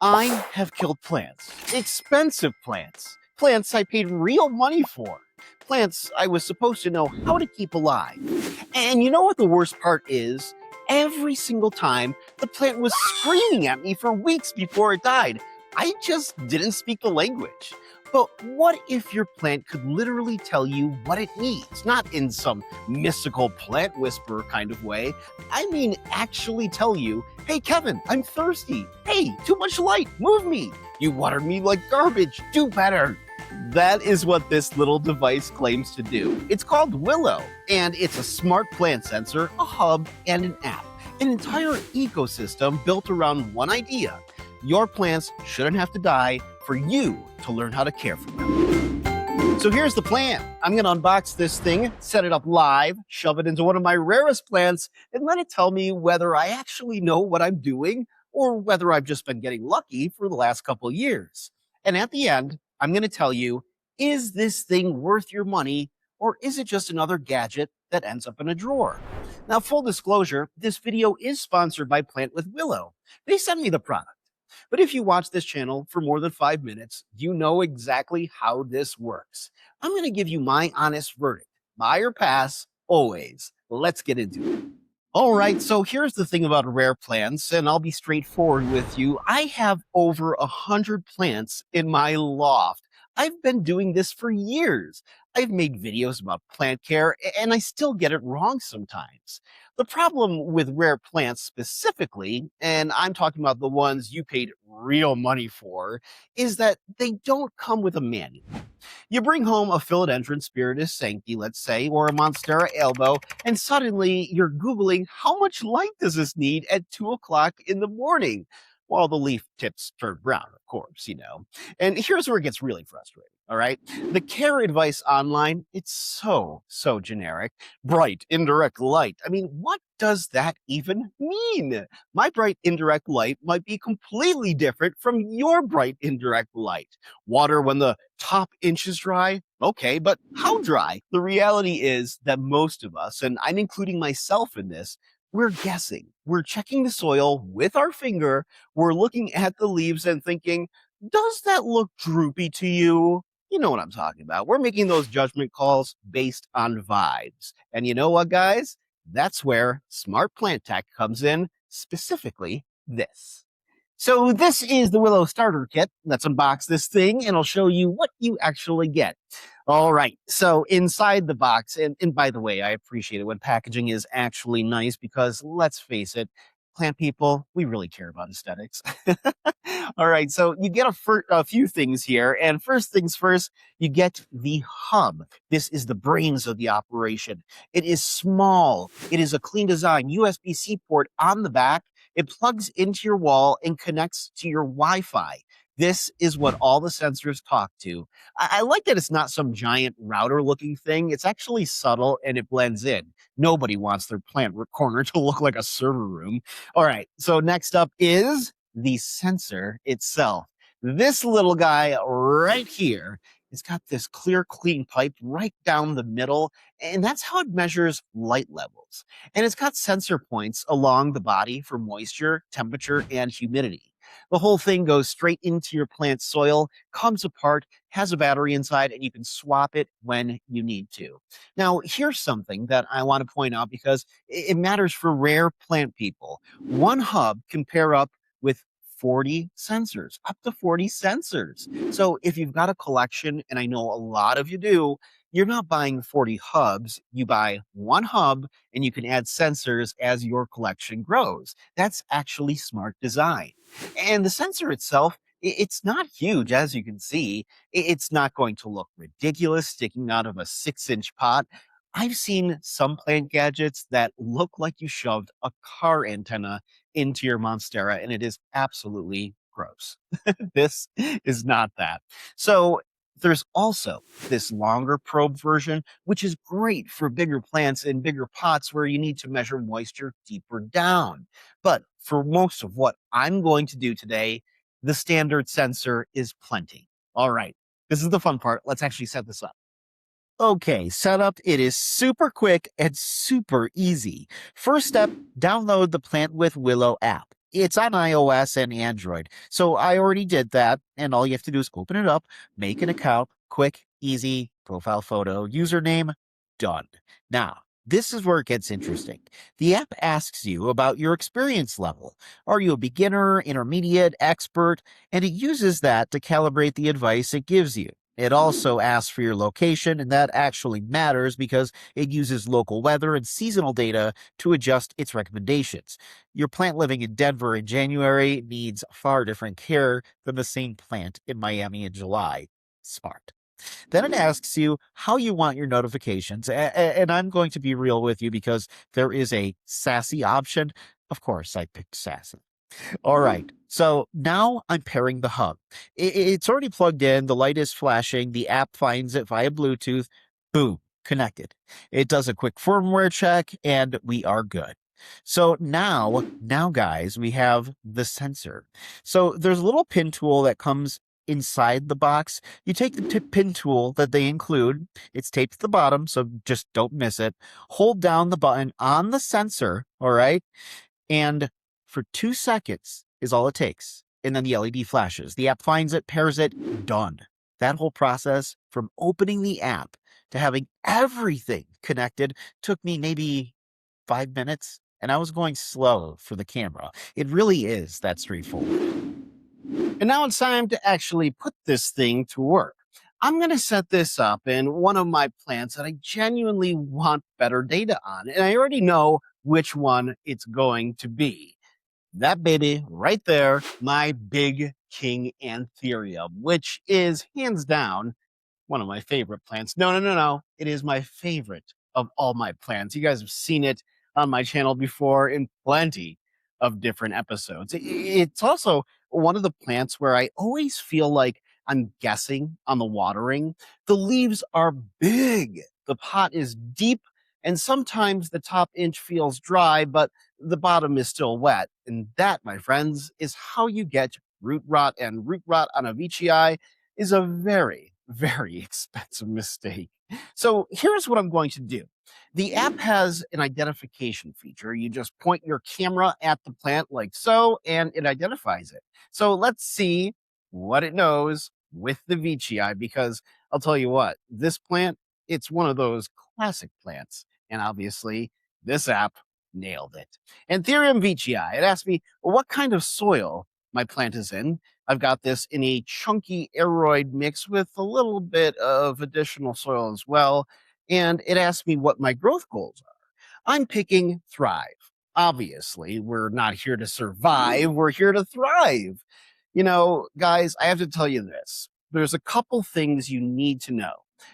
I have killed plants, expensive plants, plants I paid real money for, plants I was supposed to know how to keep alive. And you know what the worst part is? Every single time, the plant was screaming at me for weeks before it died. I just didn't speak the language. But what if your plant could literally tell you what it needs? Not in some mystical plant whisperer kind of way. I mean, actually tell you, hey, Kevin, I'm thirsty. Hey, too much light, move me. You watered me like garbage, do better. That is what this little device claims to do. It's called Willow, and it's a smart plant sensor, a hub, and an app. An entire ecosystem built around one idea. Your plants shouldn't have to die for you to learn how to care for them. So here's the plan. I'm going to unbox this thing, set it up live, shove it into one of my rarest plants, and let it tell me whether I actually know what I'm doing or whether I've just been getting lucky for the last couple of years. And at the end, I'm going to tell you, is this thing worth your money, or is it just another gadget that ends up in a drawer? Now, full disclosure, this video is sponsored by Plant with Willow. They sent me the product. But if you watch this channel for more than 5 minutes, you know exactly how this works. I'm going to give you my honest verdict. Buy or pass, always. Let's get into it. All right, so here's the thing about rare plants, and I'll be straightforward with you. I have over 100 plants in my loft. I've been doing this for years. I've made videos about plant care, and I still get it wrong sometimes. The problem with rare plants specifically, and I'm talking about the ones you paid real money for, is that they don't come with a manual. You bring home a philodendron spiritus sancti, let's say, or a monstera elbow, and suddenly you're Googling how much light does this need at 2 o'clock in the morning? While the leaf tips turn brown, of course, you know. And here's where it gets really frustrating, all right? The care advice online, it's so generic. Bright, indirect light. I mean, what does that even mean? My bright, indirect light might be completely different from your bright, indirect light. Water when the top inch is dry? Okay, but how dry? The reality is that most of us, and I'm including myself in this, we're guessing. We're checking the soil with our finger. We're looking at the leaves and thinking, does that look droopy to you? You know what I'm talking about. We're making those judgment calls based on vibes. And you know what, guys? That's where smart plant tech comes in, specifically this. So this is the Willow Starter Kit. Let's unbox this thing and I'll show you what you actually get. All right, so inside the box, and by the way, I appreciate it when packaging is actually nice because let's face it, plant people, we really care about aesthetics. All right, so you get a few things here, and first things first, you get the hub. This is the brains of the operation. It is small. It is a clean design, USB-C port on the back. It plugs into your wall and connects to your Wi-Fi. This is what all the sensors talk to. I like that it's not some giant router-looking thing. It's actually subtle and it blends in. Nobody wants their plant corner to look like a server room. All right, so next up is the sensor itself. This little guy right here, it's got this clear, clean pipe right down the middle, and that's how it measures light levels. And it's got sensor points along the body for moisture, temperature, and humidity. The whole thing goes straight into your plant's soil, comes apart, has a battery inside, and you can swap it when you need to. Now, here's something that I want to point out because it matters for rare plant people. One hub can pair up with 40 sensors, up to 40 sensors. So if you've got a collection, and I know a lot of you do, you're not buying 40 hubs. You buy one hub and you can add sensors as your collection grows. That's actually smart design. And the sensor itself, it's not huge, as you can see. It's not going to look ridiculous sticking out of a 6-inch pot. I've seen some plant gadgets that look like you shoved a car antenna into your monstera, and it is absolutely gross. This is not that. So there's also this longer probe version, which is great for bigger plants in bigger pots where you need to measure moisture deeper down. But for most of what I'm going to do today, the standard sensor is plenty. All right, this is the fun part. Let's actually set this up. Okay, setup, it is super quick and super easy. First step, download the Plant with Willow app. It's on iOS and Android. So I already did that, and all you have to do is open it up, make an account, quick, easy, profile photo, username, done. Now, this is where it gets interesting. The app asks you about your experience level. Are you a beginner, intermediate, expert? And it uses that to calibrate the advice it gives you. It also asks for your location, and that actually matters because it uses local weather and seasonal data to adjust its recommendations. Your plant living in Denver in January needs far different care than the same plant in Miami in July. Smart. Then it asks you how you want your notifications. And I'm going to be real with you because there is a sassy option. Of course, I picked sassy. All right. So now I'm pairing the hub. It's already plugged in. The light is flashing. The app finds it via Bluetooth. Boom, connected. It does a quick firmware check and we are good. So now guys, we have the sensor. So there's a little pin tool that comes inside the box. You take the pin tool that they include. It's taped to the bottom, so just don't miss it. Hold down the button on the sensor, all right? And for 2 seconds is all it takes. And then the LED flashes. The app finds it, pairs it, done. That whole process from opening the app to having everything connected took me maybe 5 minutes, and I was going slow for the camera. It really is that straightforward. And now it's time to actually put this thing to work. I'm going to set this up in one of my plants that I genuinely want better data on, and I already know which one it's going to be. That baby right there, my big King Anthurium, which is hands down one of my favorite plants. No. It is my favorite of all my plants. You guys have seen it on my channel before in plenty of different episodes. It's also one of the plants where I always feel like I'm guessing on the watering. The leaves are big, the pot is deep, and sometimes the top inch feels dry, but the bottom is still wet. And that, my friends, is how you get root rot. And root rot on a Veitchii is a very, very expensive mistake. So here's what I'm going to do. The app has an identification feature. You just point your camera at the plant like so, and it identifies it. So let's see what it knows with the Veitchii, because I'll tell you what, this plant, it's one of those classic plants. And obviously, this app nailed it. Anthurium Veitchii, it asked me what kind of soil my plant is in. I've got this in a chunky aeroid mix with a little bit of additional soil as well. And it asked me what my growth goals are. I'm picking thrive. Obviously, we're not here to survive, we're here to thrive. You know, guys, I have to tell you this. There's a couple things you need to know.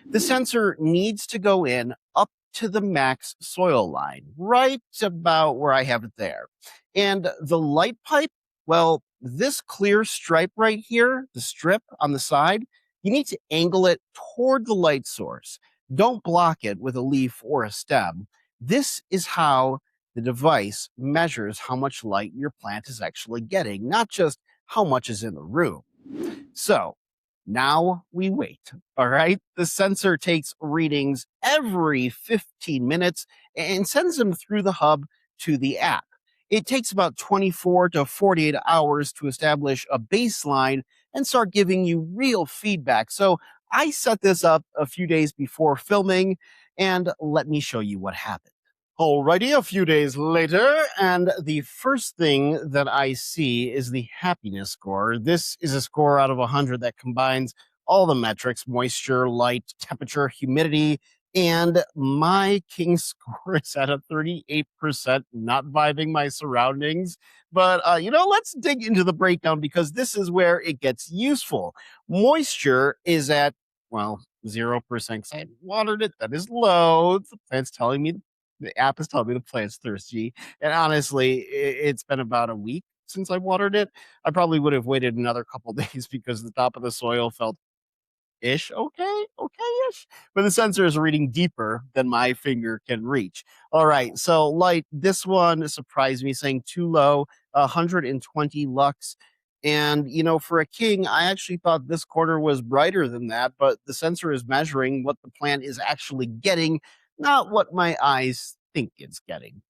The sensor needs to go in up to the max soil line, right about where I have it there. And the light pipe, well, this clear stripe right here, the strip on the side, you need to angle it toward the light source. Don't block it with a leaf or a stem. This is how the device measures how much light your plant is actually getting, not just how much is in the room. So now we wait, all right? The sensor takes readings every 15 minutes and sends them through the hub to the app. It takes about 24 to 48 hours to establish a baseline and start giving you real feedback. So I set this up a few days before filming, and let me show you what happened. Alrighty, a few days later, and the first thing that I see is the happiness score. This is a score out of 100 that combines all the metrics: moisture, light, temperature, humidity, and my King score is at a 38%, not vibing my surroundings. But, let's dig into the breakdown because this is where it gets useful. Moisture is at, well, 0%. 'Cause I watered it. That is low. The app is telling me the plant's thirsty. And honestly, it's been about a week since I watered it. I probably would have waited another couple days because the top of the soil felt okay-ish. But the sensor is reading deeper than my finger can reach. All right, so light, this one surprised me, saying too low, 120 lux. And, for a king, I actually thought this corner was brighter than that, but the sensor is measuring what the plant is actually getting, not what my eyes think it's getting.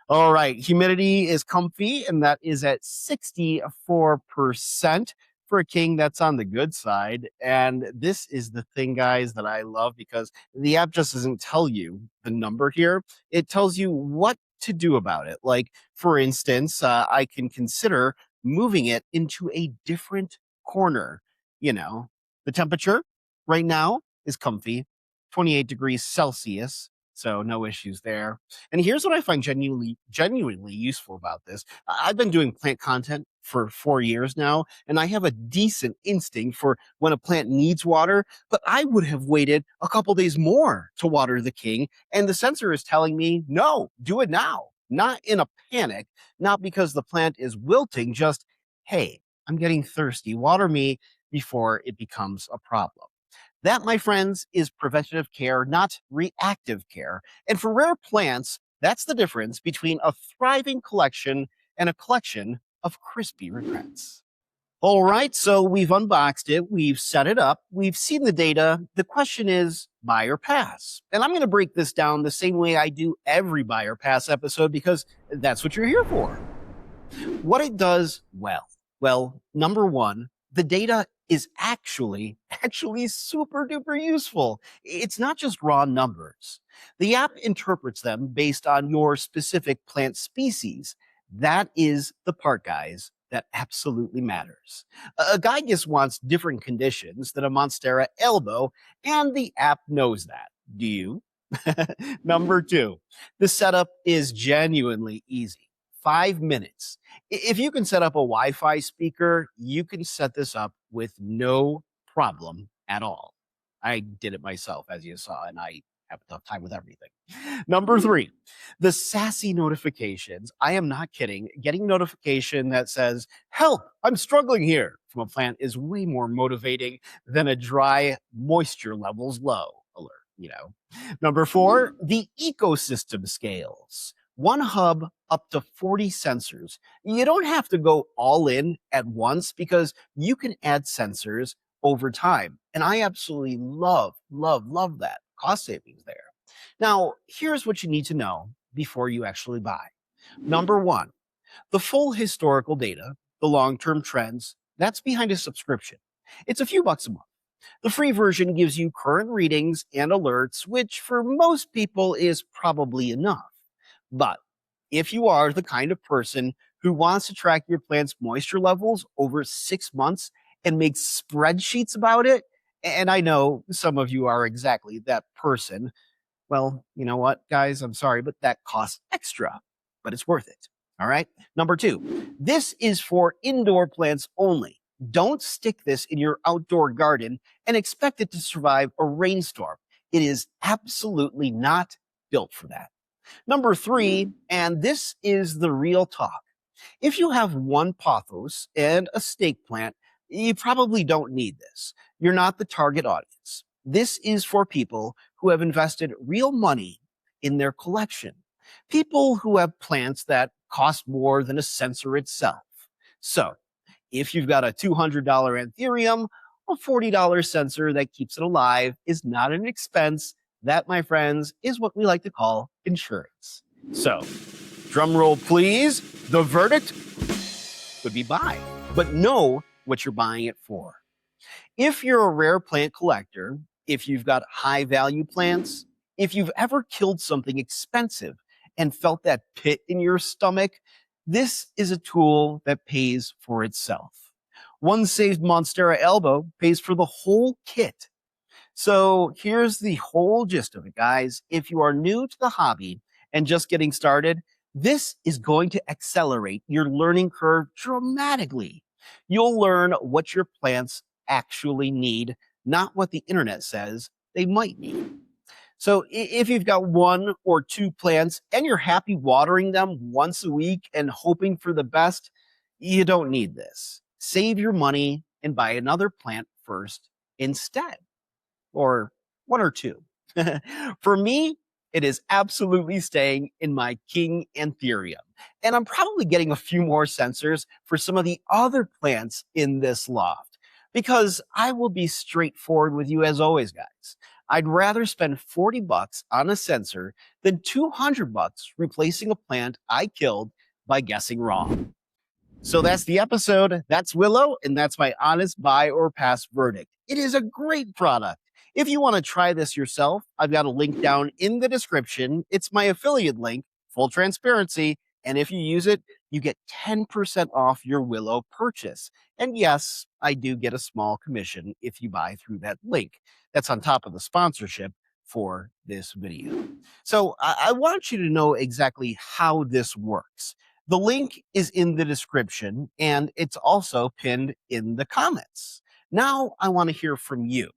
All right, humidity is comfy, and that is at 64% for a king. That's on the good side. And this is the thing, guys, that I love because the app just doesn't tell you the number here. It tells you what to do about it. Like, for instance, I can consider moving it into a different corner. You know, the temperature right now is comfy, 28 degrees Celsius. So no issues there. And here's what I find genuinely useful about this. I've been doing plant content for 4 years now, and I have a decent instinct for when a plant needs water, but I would have waited a couple days more to water the king. And the sensor is telling me, no, do it now. Not in a panic, not because the plant is wilting, just, hey, I'm getting thirsty. Water me before it becomes a problem. That, my friends, is preventative care, not reactive care. And for rare plants, that's the difference between a thriving collection and a collection of crispy regrets. All right, so we've unboxed it, we've set it up, we've seen the data. The question is buy or pass. And I'm going to break this down the same way I do every buy or pass episode because that's what you're here for. What it does well, number one, the data is actually super duper useful. It's not just raw numbers. The app interprets them based on your specific plant species. That is the part, guys, that absolutely matters. A guy just wants different conditions than a Monstera elbow, and the app knows that. Do you? Number two, the setup is genuinely easy. 5 minutes. If you can set up a Wi-Fi speaker, you can set this up with no problem at all. I did it myself, as you saw, and I have a tough time with everything. Number three, the sassy notifications. I am not kidding. Getting notification that says, help, I'm struggling here from a plant is way more motivating than a dry moisture levels low alert. Number four, the ecosystem scales. One hub up to 40 sensors. You don't have to go all in at once because you can add sensors over time. And I absolutely love that. Cost savings there. Now, here's what you need to know before you actually buy. Number one, the full historical data, the long-term trends, that's behind a subscription. It's a few bucks a month. The free version gives you current readings and alerts, which for most people is probably enough. But if you are the kind of person who wants to track your plant's moisture levels over 6 months and make spreadsheets about it, and I know some of you are exactly that person, well, you know what, guys, I'm sorry, but that costs extra, but it's worth it. All right. Number two, this is for indoor plants only. Don't stick this in your outdoor garden and expect it to survive a rainstorm. It is absolutely not built for that. Number three, and this is the real talk. If you have one pothos and a snake plant, you probably don't need this. You're not the target audience. This is for people who have invested real money in their collection. People who have plants that cost more than a sensor itself. So, if you've got a $200 Anthurium, a $40 sensor that keeps it alive is not an expense. That, my friends, is what we like to call insurance. So, drum roll, please. The verdict would be buy, but know what you're buying it for. If you're a rare plant collector, if you've got high value plants, if you've ever killed something expensive and felt that pit in your stomach, this is a tool that pays for itself. One saved Monstera elbow pays for the whole kit. So here's the whole gist of it, guys. If you are new to the hobby and just getting started, this is going to accelerate your learning curve dramatically. You'll learn what your plants actually need, not what the internet says they might need. So if you've got 1 or 2 plants and you're happy watering them once a week and hoping for the best, you don't need this. Save your money and buy another plant first instead. Or 1 or 2. For me, it is absolutely staying in my King Anthurium. And I'm probably getting a few more sensors for some of the other plants in this loft. Because I will be straightforward with you as always, guys. I'd rather spend 40 bucks on a sensor than 200 bucks replacing a plant I killed by guessing wrong. So that's the episode. That's Willow, and that's my honest buy or pass verdict. It is a great product. If you want to try this yourself, I've got a link down in the description. It's my affiliate link, full transparency. And if you use it, you get 10% off your Willow purchase. And yes, I do get a small commission if you buy through that link. That's on top of the sponsorship for this video. So I want you to know exactly how this works. The link is in the description and it's also pinned in the comments. Now I want to hear from you.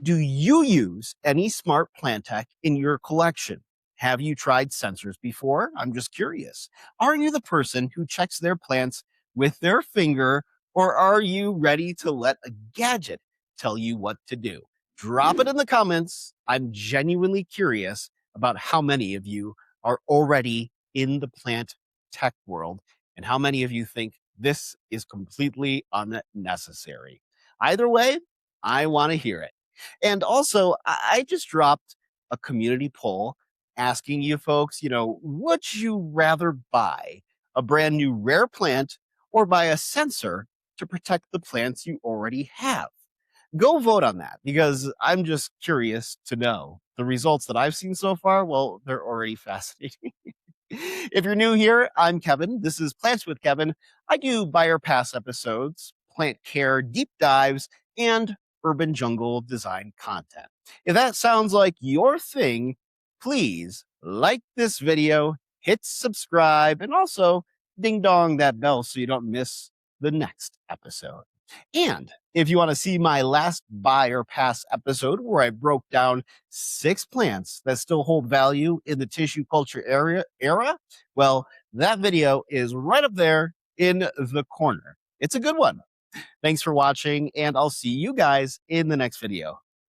Do you use any smart plant tech in your collection? Have you tried sensors before? I'm just curious. Are you the person who checks their plants with their finger, or are you ready to let a gadget tell you what to do? Drop it in the comments. I'm genuinely curious about how many of you are already in the plant tech world and how many of you think this is completely unnecessary. Either way, I want to hear it. And also, I just dropped a community poll asking you folks, would you rather buy a brand new rare plant or buy a sensor to protect the plants you already have? Go vote on that because I'm just curious to know. The results that I've seen so far, well, they're already fascinating. If you're new here, I'm Kevin. This is Plants with Kevin. I do buy or pass episodes, plant care deep dives, and urban jungle design content. If that sounds like your thing, please like this video, hit subscribe, and also ding dong that bell so you don't miss the next episode. And if you want to see my last buy or pass episode where I broke down 6 plants that still hold value in the tissue culture era, well, that video is right up there in the corner. It's a good one. Thanks for watching, and I'll see you guys in the next video.